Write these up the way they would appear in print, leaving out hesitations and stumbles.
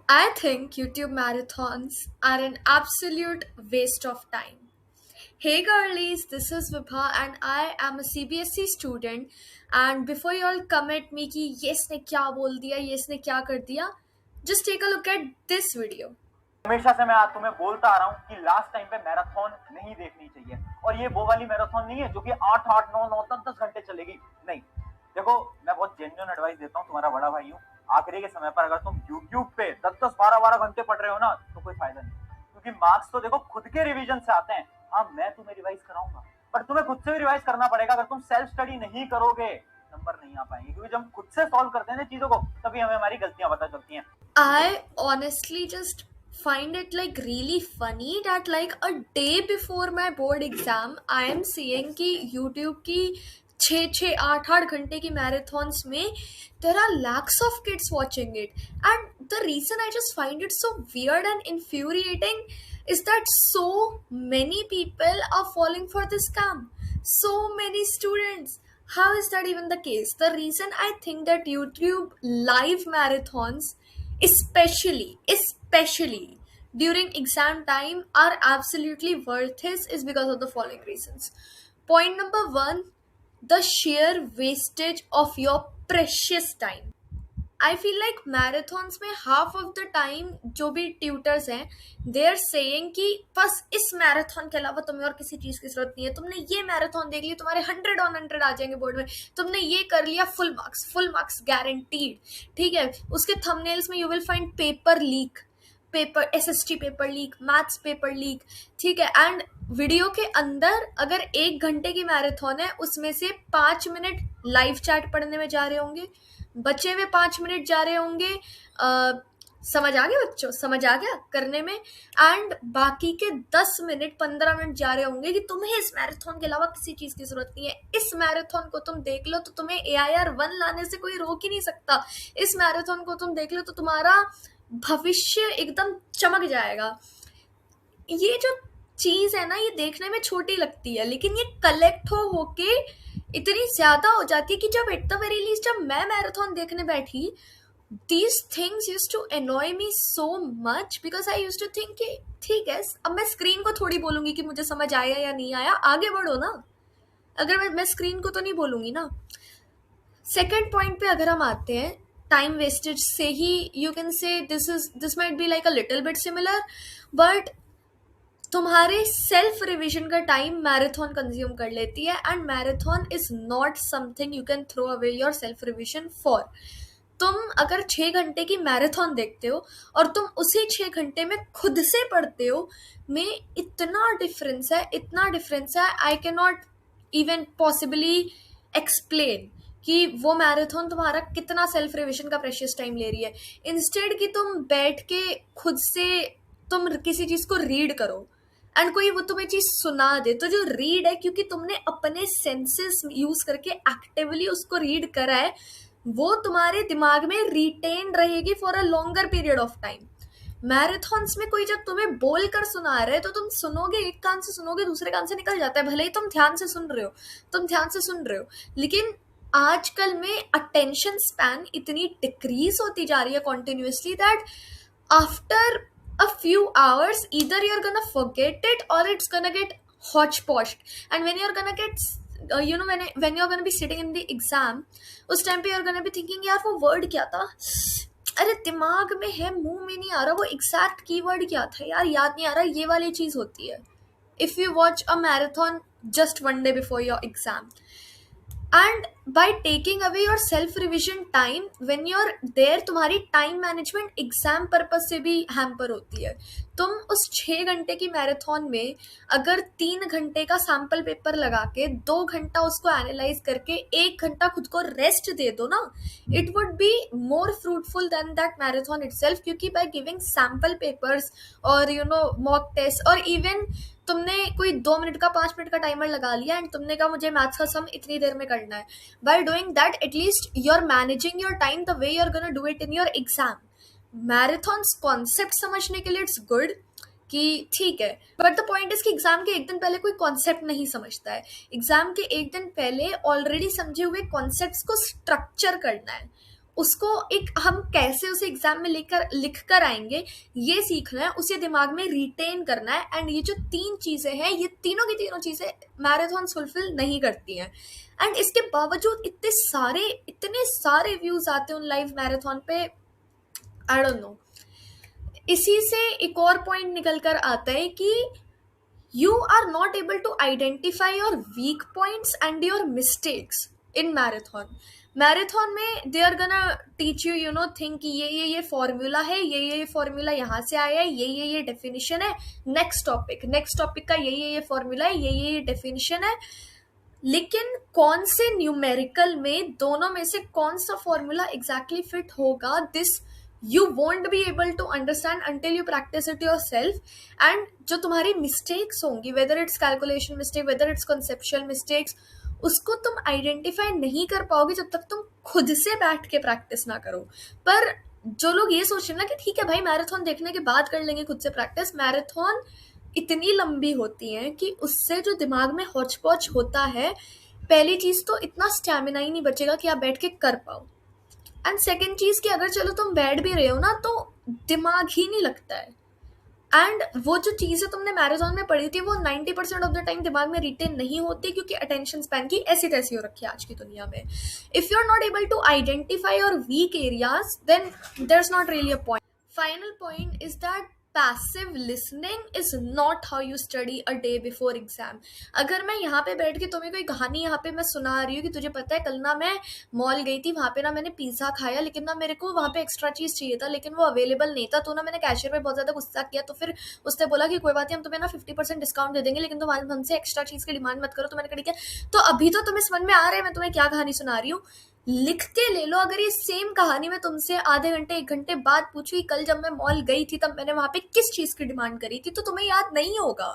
I think YouTube marathons are an absolute waste of time. Hey girlies, this is Vibha and I am a CBSE student. And before you all come at me कि ये इसने क्या बोल दिया, ये इसने क्या कर दिया, just take a look at this video. हमेशा से मैं आज तुम्हें बोलता आ रहा हूँ कि लास्ट टाइम पे मैराथन नहीं देखनी चाहिए। और ये वो वाली मैराथन नहीं है जो कि 8 8 9 9 10 10 घंटे चलेगी। नहीं, देखो मैं बहुत जेन्युइन एडवाइस देता हूँ, तुम्हारा बड़ा भाई हूँ। आखिरी के समय पर अगर तुम यूट्यूब पे 10 10 12 12 घंटे पढ़ रहे हो ना तो कोई फायदा नहीं, क्योंकि मार्क्स तो देखो खुद के रिवीजन से आते हैं। हाँ, मैं तुम्हें रिवाइज कराऊंगा, बट तुम्हें खुद से भी रिवाइज करना पड़ेगा। अगर तुम सेल्फ स्टडी नहीं करोगे नंबर नहीं आ पाएंगे, क्योंकि जब हम खुद से सॉल्व करते हैं ना चीजों को तभी हमें हमारी गलतियां पता चलती हैं। I honestly just find it like really funny that like a day before my board exam I am seeing कि YouTube की 6 6 8 8 घंटे की मैराथन्स में there are lakhs of kids watching it, and the reason I just find it so weird and infuriating is that so many people are falling for this scam, so many students. How is that even the case? The reason I think that YouTube live marathons, especially during exam time, are absolutely worth it is because of the following reasons. Point number one, the sheer wastage of your precious time. I feel like marathons में half of the time जो भी tutors हैं they are saying कि बस इस marathon के अलावा तुम्हें और किसी चीज की जरूरत नहीं है, तुमने ये मैराथन देख लिया तुम्हारे 100 on 100 आ जाएंगे बोर्ड में, तुमने ये कर लिया फुल मार्क्स गारंटीड। ठीक है, उसके थंबनेल्स में you will find paper leak, paper SST paper leak, maths paper leak. ठीक है, एंड वीडियो के अंदर अगर 1 घंटे की मैराथन है उसमें से 5 मिनट लाइव चैट पढ़ने में जा रहे होंगे, बचे हुए 5 मिनट जा रहे होंगे समझ आ गया बच्चों, समझ आ गया करने में, एंड बाकी के 10 मिनट 15 मिनट जा रहे होंगे कि तुम्हें इस मैराथन के अलावा किसी चीज की जरूरत नहीं है, इस मैराथन को तुम देख लो तो तुम्हें AIR 1 लाने से कोई रोक ही नहीं सकता, इस मैराथन को तुम देख लो तो तुम्हारा भविष्य एकदम चमक जाएगा। ये जो चीज है ना ये देखने में छोटी लगती है लेकिन ये कलेक्ट होके इतनी ज्यादा हो जाती है कि जब एट द वेरी लीस्ट जब मैं मैराथन देखने बैठी, these things used to annoy me so much because I used to think कि ठीक है अब मैं स्क्रीन को थोड़ी बोलूंगी कि मुझे समझ आया या नहीं आया, आगे बढ़ो ना, अगर मैं स्क्रीन को तो नहीं बोलूंगी ना। सेकेंड पॉइंट पे अगर हम आते हैं टाइम वेस्टेज से ही, you can say this might be like a little bit similar, but तुम्हारे सेल्फ रिविजन का टाइम मैराथन कंज्यूम कर लेती है, and marathon is not something you can throw away your self revision for. तुम अगर 6 घंटे की मैराथन देखते हो और तुम उसी 6 घंटे में खुद से पढ़ते हो, में इतना डिफरेंस है, इतना डिफरेंस है, I can not even possibly explain कि वो मैराथन तुम्हारा कितना सेल्फ रिविजन का प्रेशियस टाइम ले रही है। इंस्टेड कि तुम बैठ के खुद से तुम किसी चीज को रीड करो एंड कोई वो तुम्हें चीज सुना दे, तो जो रीड है क्योंकि तुमने अपने सेंसेस यूज करके एक्टिवली उसको रीड करा है, वो तुम्हारे दिमाग में रिटेन रहेगी for a longer period of time. Marathons में कोई जब तुम्हें बोल कर सुना रहा है तो तुम सुनोगे, एक कान से सुनोगे दूसरे कान से निकल जाता है, भले ही तुम ध्यान से सुन रहे हो, लेकिन आजकल में अटेंशन स्पैन इतनी डिक्रीज होती जा रही है continuously that after a few hours either you're gonna forget it or it's gonna get hodgepodged, and when you're gonna get when you're gonna be sitting in the exam, उस time पे you're gonna be thinking यार वो word क्या था, अरे दिमाग में है मुंह में नहीं आ रहा, वो एग्जैक्ट कीवर्ड क्या था यार याद नहीं आ रहा, ये वाली चीज होती है if you watch a marathon just one day before your exam. And by taking away your self revision time when you are there, तुम्हारी टाइम मैनेजमेंट एग्जाम पर्पज से भी हैम्पर होती है। तुम उस 6 घंटे की मैराथन में अगर 3 घंटे का सैम्पल पेपर लगा के 2 घंटा उसको एनालाइज करके 1 घंटा खुद को रेस्ट दे दो ना, it would be more fruitful than that marathon itself, क्योंकि बाय गिविंग सैम्पल पेपर्स और मॉक टेस्ट, और इवन तुमने कोई 2 मिनट का 5 मिनट का टाइमर लगा लिया एंड तुमने कहा मुझे मैथ्स का सम इतनी देर में करना है, by doing that at least you are managing your time the way you are gonna do it in your exam. Marathons concept समझने के लिए इट्स गुड कि ठीक है, बट द पॉइंट इज कि एग्जाम के एक दिन पहले कोई कॉन्सेप्ट नहीं समझता है, एग्जाम के एक दिन पहले ऑलरेडी समझे हुए कॉन्सेप्ट्स को स्ट्रक्चर करना है, उसको एक हम कैसे उसे एग्जाम में लिख कर आएंगे ये सीखना है, उसे दिमाग में रिटेन करना है। एंड ये जो 3 चीज़ें हैं, ये तीनों की तीनों चीज़ें मैराथन फुलफिल नहीं करती हैं। एंड इसके बावजूद इतने सारे व्यूज आते हैं उन लाइव मैराथन पे, आई डोंट नो। इसी से एक और पॉइंट निकल कर आता है कि you are not able to identify your weak points and your mistakes in marathon में they are gonna teach you, you know, think कि ये फॉर्मूला है, ये फॉर्मूला यहाँ से आया है, ये डेफिनेशन है, नेक्स्ट टॉपिक का ये फॉर्मूला है, ये डेफिनेशन है। लेकिन कौन से न्यूमेरिकल में दोनों में से कौन सा फॉर्मूला एग्जैक्टली फिट होगा, this you won't be able to understand until you practice it yourself. And जो तुम्हारी mistakes होंगी, whether it's calculation mistake, whether it's conceptual mistakes, उसको तुम आइडेंटिफाई नहीं कर पाओगे जब तक तुम खुद से बैठ के प्रैक्टिस ना करो। पर जो लोग ये सोच रहे हैं ना कि ठीक है भाई मैराथन देखने के बाद कर लेंगे खुद से प्रैक्टिस, मैराथन इतनी लंबी होती है कि उससे जो दिमाग में हौच पौच होता है, पहली चीज तो इतना स्टैमिना ही नहीं बचेगा कि आप बैठ के कर पाओ। एंड सेकेंड चीज कि अगर चलो तुम बैठ भी रहे हो ना तो दिमाग ही नहीं लगता है। एंड वो जो चीजें तुमने मैराथन में पढ़ी थी वो 90% ऑफ द टाइम दिमाग में रिटेन नहीं होती, क्योंकि अटेंशन स्पैन की ऐसी तैसी हो रखी है आज की दुनिया में। If you are not able to identify your weak areas then there is not really a point. Final point is that passive listening is not how you study a day before exam. अगर मैं यहाँ पे बैठ के तुम्हें कोई कहानी यहाँ पे मैं सुना रही हूँ कि तुझे पता है कल ना मैं मॉल गई थी, वहाँ पे ना मैंने पिज्ज़ा खाया, लेकिन ना मेरे को वहाँ पे एक्स्ट्रा चीज़ चाहिए था लेकिन वो अवेलेबल नहीं था, तो ना मैंने कैशियर पे बहुत ज़्यादा गुस्सा किया, तो फिर उसने बोला कि कोई बात नहीं, हम तुम्हें ना 50% डिस्काउंट दे देंगे, लेकिन तुम हमसे एक्स्ट्रा चीज़ की डिमांड मत करो। तो मैंने कहा ठीक है। तो अभी तो तुम्हें समझ में आ रहा है मैं तुम्हें क्या कहानी सुना रही हूँ। लिख के ले लो। अगर ये सेम कहानी मैं तुमसे आधे घंटे 1 घंटे बाद पूछूँ कल जब मैं मॉल गई थी तब मैंने वहां पे किस चीज की डिमांड करी थी, तो तुम्हें याद नहीं होगा,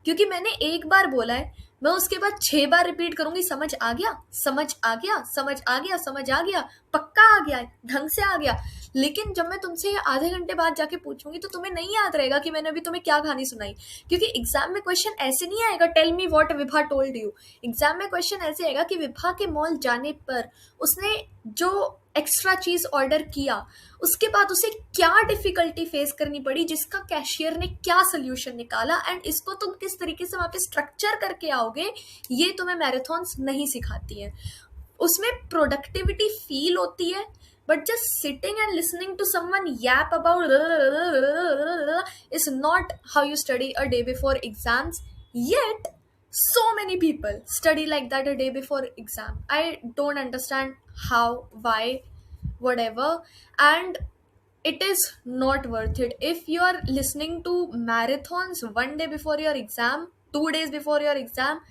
क्योंकि मैंने एक बार बोला है, मैं उसके बाद 6 बार रिपीट करूंगी। समझ आ गया, समझ आ गया, समझ आ गया, समझ आ गया, पक्का आ गया, ढंग से आ गया। लेकिन जब मैं तुमसे ये आधे घंटे बाद जाके पूछूंगी तो तुम्हें नहीं याद रहेगा कि मैंने अभी तुम्हें क्या कहानी सुनाई, क्योंकि एग्जाम में क्वेश्चन ऐसे नहीं आएगा tell me what Vibha told you. Exam में क्वेश्चन ऐसे आएगा कि विभा के मॉल जाने पर उसने जो एक्स्ट्रा चीज ऑर्डर किया उसके बाद उसे क्या डिफिकल्टी फेस करनी पड़ी, जिसका कैशियर ने क्या सोल्यूशन निकाला, एंड इसको तुम किस तरीके से वहां पे स्ट्रक्चर करके आओगे, ये तुम्हें मैराथन्स नहीं सिखाती है। उसमें प्रोडक्टिविटी फील होती है, but just sitting and listening to someone yap about is not how you study a day before exams. Yet so many people study like that a day before exam. I don't understand how, why, whatever. And it is not worth it. If you are listening to marathons 1 day before your exam, 2 days before your exam,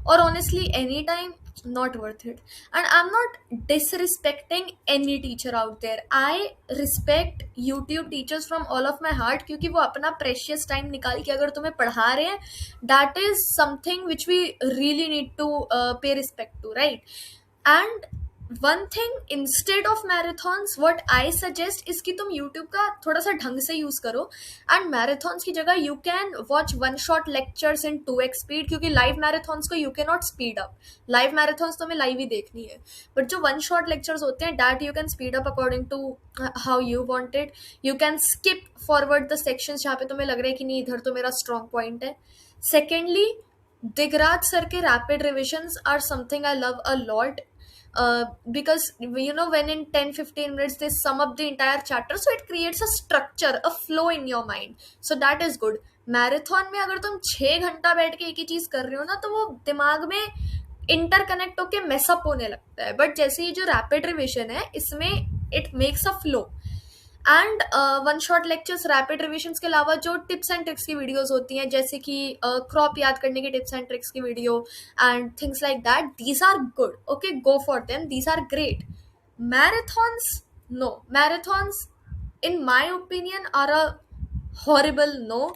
or honestly anytime, not worth it. And I'm not disrespecting any teacher out there. I respect YouTube teachers from all of my heart, क्योंकि वो अपना precious time निकाल के अगर तुम्हें पढ़ा रहे हैं, that is something which we really need to pay respect to, right? And one thing instead of marathons what I suggest is कि तुम यूट्यूब का थोड़ा सा ढंग से यूज करो, एंड मैराथन्स की जगह you can watch 1 shot lectures in 2x speed, क्योंकि लाइव मैराथन्स को you can not speed up. Live marathons तुम्हें लाइव ही देखनी है, बट जो 1 शॉट लेक्चर्स होते हैं that you can speed up according to how you want it. You can skip forward the sections जहाँ पे तुम्हें लग रहा है कि नहीं इधर तो मेरा स्ट्रॉन्ग पॉइंट है। सेकेंडली, दिगराज सर के rapid revisions are something I love a lot. Because you know when in 10-15 minutes they sum up the entire chapter, so it creates a structure, a flow in your mind, so that is good. Marathon में अगर तुम 6 घंटा बैठ के एक ही चीज कर रहे हो ना तो वो दिमाग में इंटरकनेक्ट होके मेसअप होने लगता है, बट जैसे ये जो रैपिड रिविजन है इसमें it makes a flow. And 1 shot lectures rapid revisions के अलावा जो टिप्स एंड ट्रिक्स की वीडियोस होती हैं, जैसे कि क्रॉप याद करने की टिप्स एंड ट्रिक्स की video and things like that, these are good, okay, go for them, these are great. Marathons, no, marathons in my opinion are a horrible no.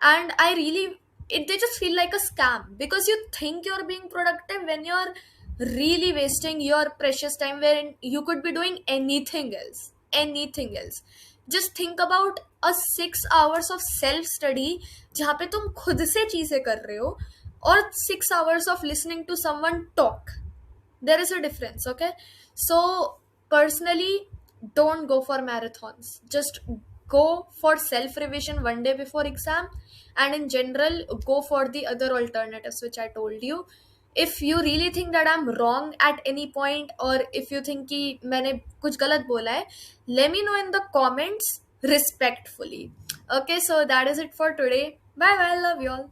And I really, they just feel like a scam, because you think you're being productive when you're really wasting your precious time wherein you could be doing anything else. Just think about a 6 hours of self study जहाँ पे तुम खुद से चीजें कर रहे हो, और 6 hours of listening to someone talk. There is a difference, okay? So personally don't go for marathons. Just go for self revision one day before exam, and in general go for the other alternatives which I told you. If you really think that I'm wrong at any point, or if you think कि मैंने कुछ गलत बोला है, let me know in the comments respectfully. Okay, so that is it for today. Bye bye, love you all.